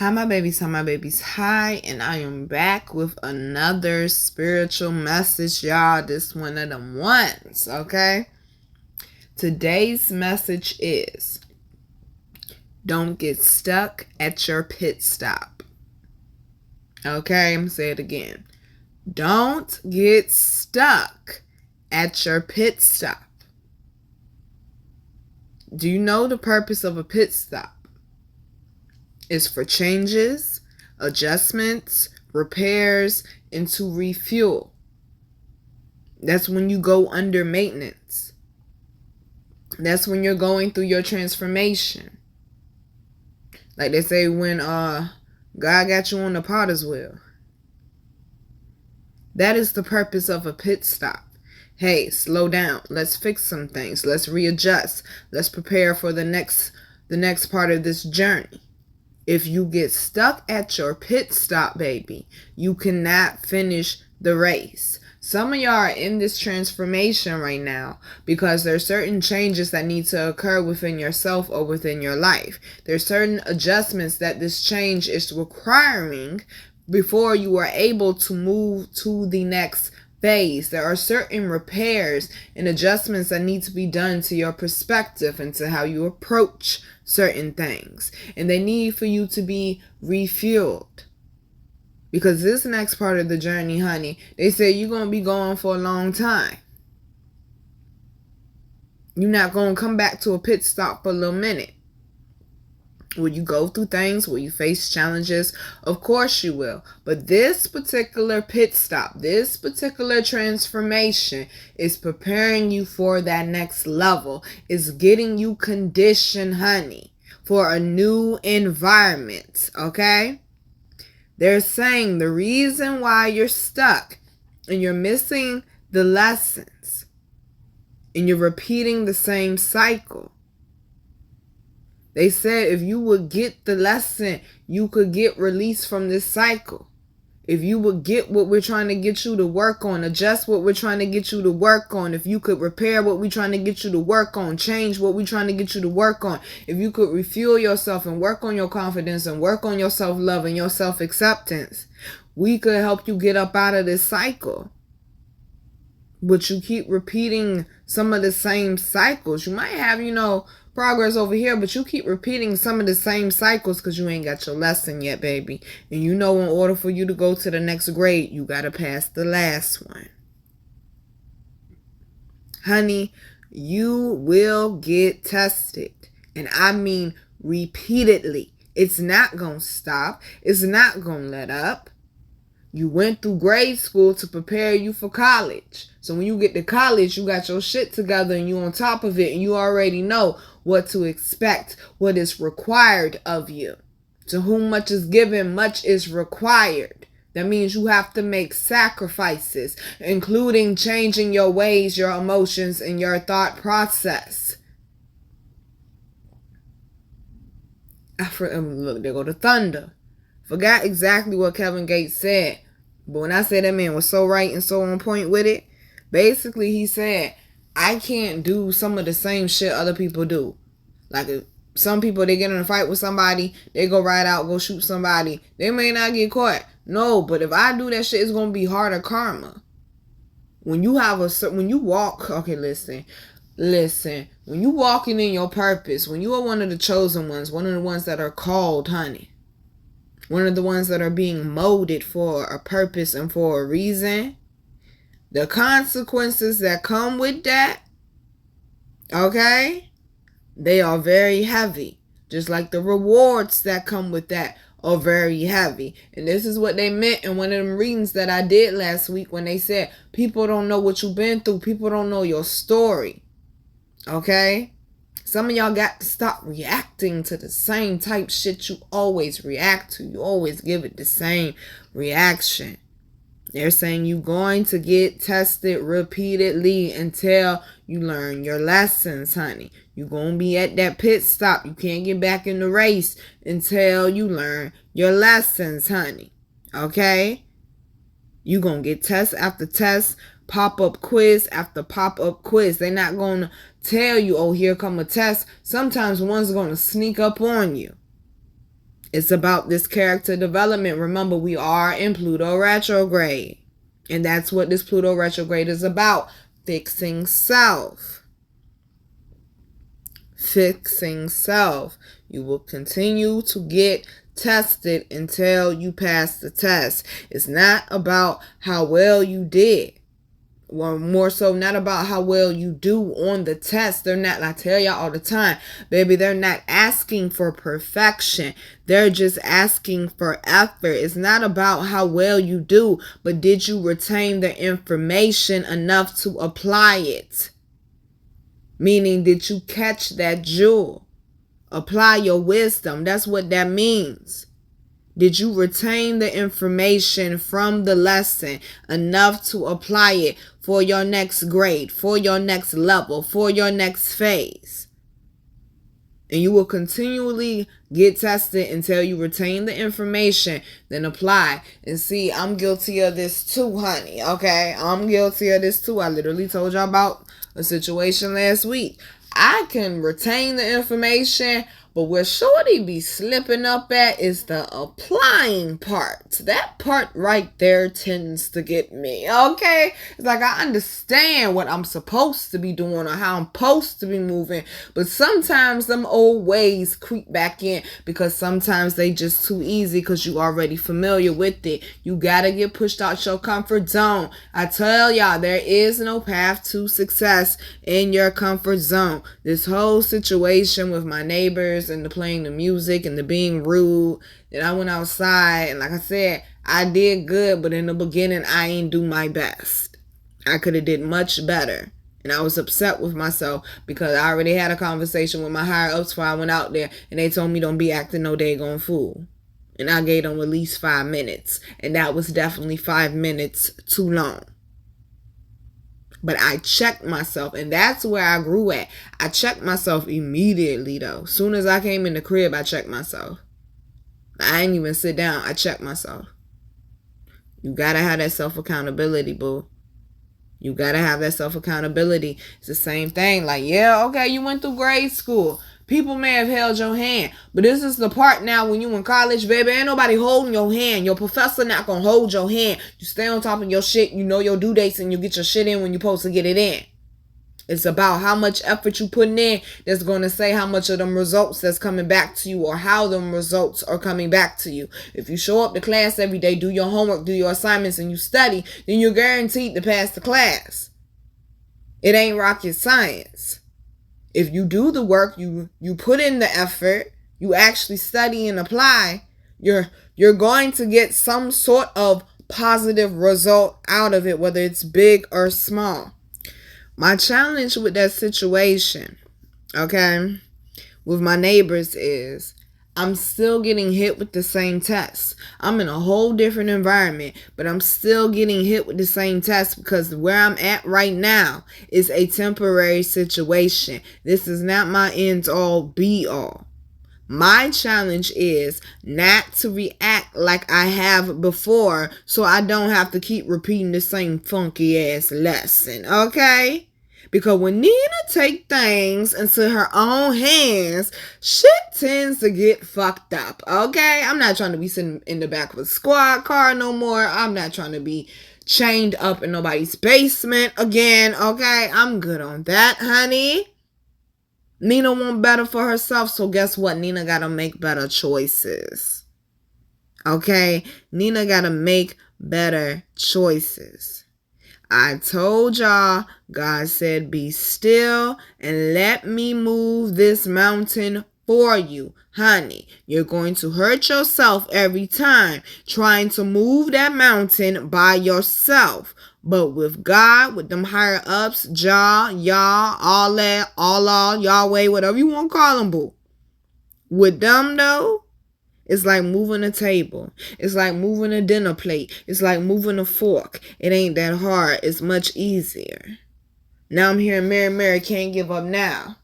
Hi my babies, hi, and I am back with another spiritual message, y'all. This one of them ones, okay? Today's message is, don't get stuck at your pit stop. Okay, I'm gonna say it again. Don't get stuck at your pit stop. Do you know the purpose of a pit stop? Is for changes, adjustments, repairs, and to refuel. That's when you go under maintenance. That's when you're going through your transformation. Like they say, when God got you on the potter's wheel. That is the purpose of a pit stop. Hey, slow down. Let's fix some things. Let's readjust. Let's prepare for the next part of this journey. If you get stuck at your pit stop, baby, you cannot finish the race. Some of y'all are in this transformation right now because there's certain changes that need to occur within yourself or within your life. There's certain adjustments that this change is requiring before you are able to move to the next phase. There are certain repairs and adjustments that need to be done to your perspective and to how you approach certain things, and they need for you to be refueled, because this next part of the journey, honey, they say you're going to be going for a long time. You're not going to come back to a pit stop for a little minute. Will you go through things? Will you face challenges? Of course you will. But this particular pit stop, this particular transformation is preparing you for that next level. It's getting you conditioned, honey, for a new environment, okay? They're saying the reason why you're stuck and you're missing the lessons and you're repeating the same cycle. They said if you would get the lesson, you could get released from this cycle. If you would get what we're trying to get you to work on, adjust what we're trying to get you to work on, if you could repair what we're trying to get you to work on, change what we're trying to get you to work on, if you could refuel yourself and work on your confidence and work on your self-love and your self-acceptance, we could help you get up out of this cycle. But you keep repeating some of the same cycles. You might have, progress over here, but you keep repeating some of the same cycles because you ain't got your lesson yet, baby. And in order for you to go to the next grade, you got to pass the last one. Honey, you will get tested. And I mean repeatedly. It's not going to stop. It's not going to let up. You went through grade school to prepare you for college. So when you get to college, you got your shit together and you on top of it and you already know what to expect, what is required of you. To whom much is given, much is required. That means you have to make sacrifices, including changing your ways, your emotions, and your thought process. Look, there go the thunder. Forgot exactly what Kevin Gates said. But when I said that man was so right and so on point with it, basically he said, I can't do some of the same shit other people do. Like if some people, they get in a fight with somebody, they go right out, go shoot somebody. They may not get caught. No, but if I do that shit, it's going to be harder karma. When you walk, okay, listen. When you walking in your purpose, when you are one of the chosen ones, one of the ones that are called, honey, one of the ones that are being molded for a purpose and for a reason, the consequences that come with that, okay, they are very heavy. Just like the rewards that come with that are very heavy. And this is what they meant in one of them readings that I did last week when they said, people don't know what you've been through. People don't know your story. Okay? Some of y'all got to stop reacting to the same type shit you always react to. You always give it the same reaction. They're saying you're going to get tested repeatedly until you learn your lessons, honey. You're going to be at that pit stop. You can't get back in the race until you learn your lessons, honey. Okay? You're going to get test after test, pop-up quiz after pop-up quiz. They're not going to tell you, oh, here come a test. Sometimes one's going to sneak up on you. It's about this character development. Remember, we are in Pluto retrograde. And that's what this Pluto retrograde is about. Fixing self. Fixing self. You will continue to get tested until you pass the test. It's not about how well you did. Well, more so not about how well you do on the test. They're not, I tell y'all all the time, baby, they're not asking for perfection. They're just asking for effort. It's not about how well you do, but did you retain the information enough to apply it? Meaning, did you catch that jewel? Apply your wisdom. That's what that means. Did you retain the information from the lesson enough to apply it for your next grade, for your next level, for your next phase? And you will continually get tested until you retain the information, then apply. And see, I'm guilty of this too, honey. Okay? I'm guilty of this too. I literally told y'all about a situation last week. I can retain the information, but where shorty be slipping up at is the applying part. That part right there tends to get me, okay? It's like I understand what I'm supposed to be doing or how I'm supposed to be moving, but sometimes them old ways creep back in because sometimes they just too easy because you already familiar with it. You gotta get pushed out your comfort zone. I tell y'all, there is no path to success in your comfort zone. This whole situation with my neighbors and the playing the music and the being rude, and I went outside and like I said, I did good, but in the beginning I ain't do my best. I could have did much better, and I was upset with myself because I already had a conversation with my higher ups before I went out there, and they told me don't be acting no daggone fool, and I gave them at least 5 minutes, and that was definitely 5 minutes too long. But I checked myself, and that's where I grew at. I checked myself immediately, though. Soon as I came in the crib, I checked myself. I didn't even sit down. I checked myself. You gotta have that self-accountability, boo. You gotta have that self-accountability. It's the same thing. Like, yeah, okay, you went through grade school. People may have held your hand, but this is the part now when you in college, baby, ain't nobody holding your hand. Your professor not gonna hold your hand. You stay on top of your shit, you know your due dates, and you get your shit in when you're supposed to get it in. It's about how much effort you putting in that's going to say how much of them results that's coming back to you or how them results are coming back to you. If you show up to class every day, do your homework, do your assignments, and you study, then you're guaranteed to pass the class. It ain't rocket science. If you do the work, you put in the effort, you actually study and apply, you're going to get some sort of positive result out of it, whether it's big or small. My challenge with that situation, okay, with my neighbors is I'm still getting hit with the same tests. I'm in a whole different environment, but I'm still getting hit with the same tests because where I'm at right now is a temporary situation. This is not my end all be all. My challenge is not to react like I have before so I don't have to keep repeating the same funky ass lesson, okay? Because when Nina take things into her own hands, shit tends to get fucked up, okay? I'm not trying to be sitting in the back of a squad car no more. I'm not trying to be chained up in nobody's basement again, okay? I'm good on that, honey. Nina want better for herself, so guess what? Nina gotta make better choices, okay? Nina gotta make better choices. I told y'all, God said, be still and let me move this mountain for you. Honey, you're going to hurt yourself every time trying to move that mountain by yourself. But with God, with them higher ups, Jah, y'all, all that, all, Yahweh, whatever you want to call them, boo. With them, though, it's like moving a table. It's like moving a dinner plate. It's like moving a fork. It ain't that hard. It's much easier. Now I'm hearing Mary can't give up now.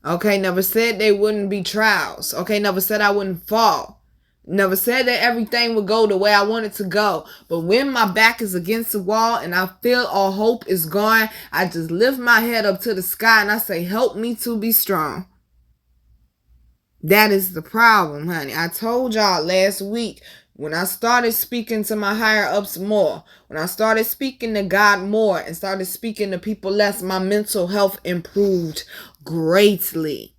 Okay, never said they wouldn't be trials. Okay, never said I wouldn't fall. Never said that everything would go the way I want it to go. But when my back is against the wall and I feel all hope is gone, I just lift my head up to the sky and I say, help me to be strong. That is the problem, honey. I told y'all last week, when I started speaking to my higher ups more, when I started speaking to God more and started speaking to people less, my mental health improved greatly.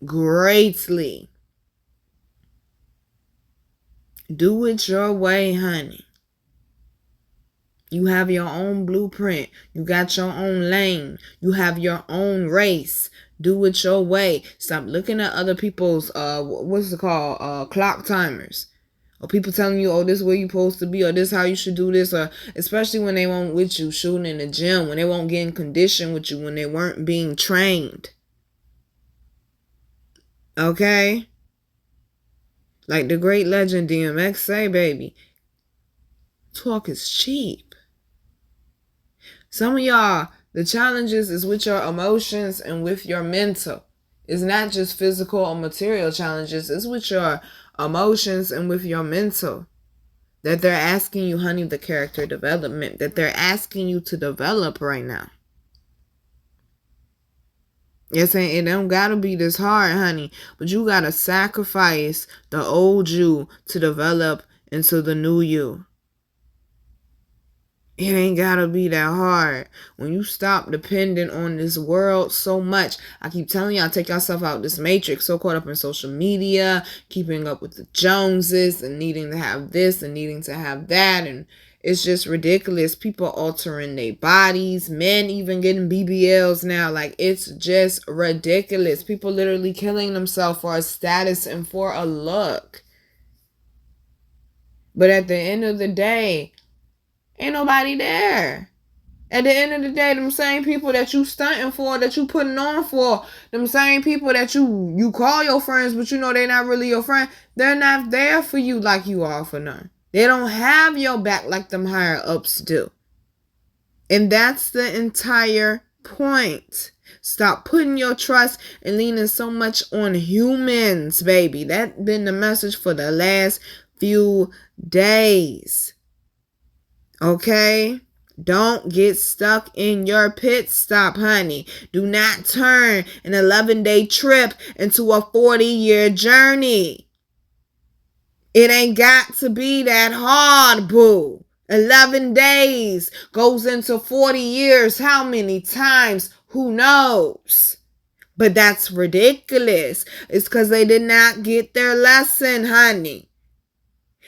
Greatly. Do it your way, honey. You have your own blueprint. You got your own lane. You have your own race. Do it your way. Stop looking at other people's what's it called? Clock timers. Or people telling you, oh, this is where you're supposed to be, or this is how you should do this, or especially when they weren't with you shooting in the gym, when they won't get in condition with you, when they weren't being trained. Okay? Like the great legend DMX say, baby, talk is cheap. Some of y'all, the challenges is with your emotions and with your mental. It's not just physical or material challenges. It's with your emotions and with your mental. That they're asking you, honey, the character development. That they're asking you to develop right now. Yes, it don't gotta be this hard, honey. But you gotta sacrifice the old you to develop into the new you. It ain't gotta be that hard. When you stop depending on this world so much, I keep telling y'all, take yourself out this matrix, so caught up in social media, keeping up with the Joneses and needing to have this and needing to have that. And it's just ridiculous. People altering their bodies, men even getting BBLs now. Like, it's just ridiculous. People literally killing themselves for a status and for a look. But at the end of the day, ain't nobody there. At the end of the day, them same people that you stunting for, that you putting on for, them same people that you call your friends, but you know they're not really your friend, they're not there for you like you are for none. They don't have your back like them higher ups do. And that's the entire point. Stop putting your trust and leaning so much on humans, baby. That's been the message for the last few days. Okay? Don't get stuck in your pit stop, honey. Do not turn an 11-day trip into a 40-year journey. It ain't got to be that hard, boo. 11 days goes into 40 years. How many times? Who knows? But that's ridiculous. It's because they did not get their lesson, honey.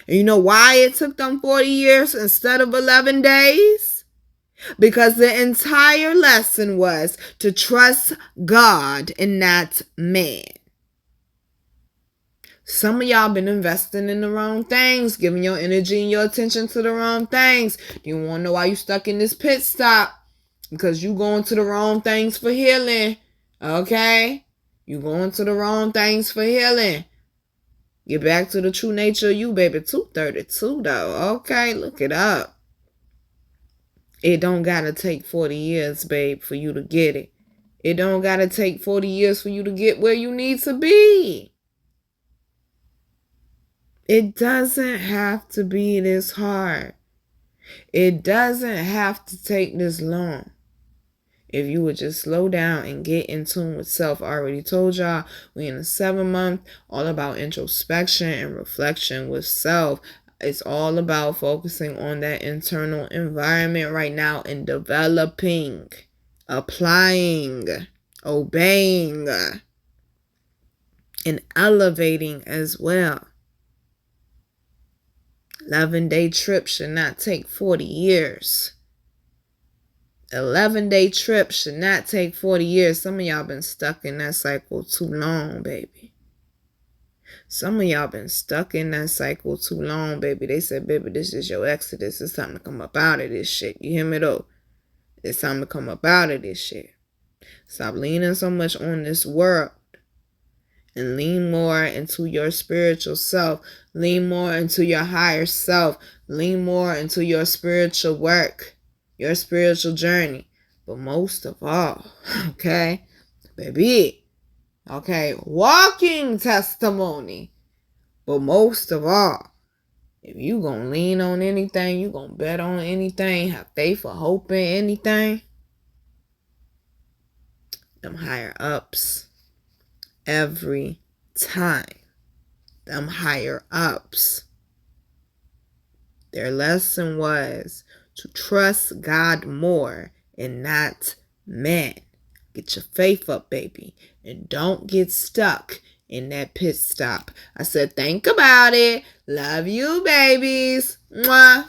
And you know why it took them 40 years instead of 11 days? Because the entire lesson was to trust God and not man. Some of y'all been investing in the wrong things, giving your energy and your attention to the wrong things. You want to know why you stuck in this pit stop? Because you going to the wrong things for healing. Okay? You going to the wrong things for healing. Get back to the true nature of you, baby. 232, though. Okay, look it up. It don't gotta take 40 years, babe, for you to get it. It don't gotta take 40 years for you to get where you need to be. It doesn't have to be this hard. It doesn't have to take this long. If you would just slow down and get in tune with self. I already told y'all, we in the 7th month, all about introspection and reflection with self. It's all about focusing on that internal environment right now and developing, applying, obeying, and elevating as well. 11-day trip should not take 40 years. 11-day trip should not take 40 years. Some of y'all been stuck in that cycle too long, baby. Some of y'all been stuck in that cycle too long, baby. They said, baby, this is your exodus. It's time to come up out of this shit. You hear me, though? It's time to come up out of this shit. Stop leaning so much on this world. And lean more into your spiritual self. Lean more into your higher self. Lean more into your spiritual work. Your spiritual journey. But most of all, okay, baby, okay, walking testimony. But most of all, if you gonna lean on anything, you gonna bet on anything, have faith or hope in anything, them higher ups, every time. Them higher ups, their lesson was to trust God more and not men. Get your faith up, baby, and don't get stuck in that pit stop. I said, think about it. Love you, babies. Mwah.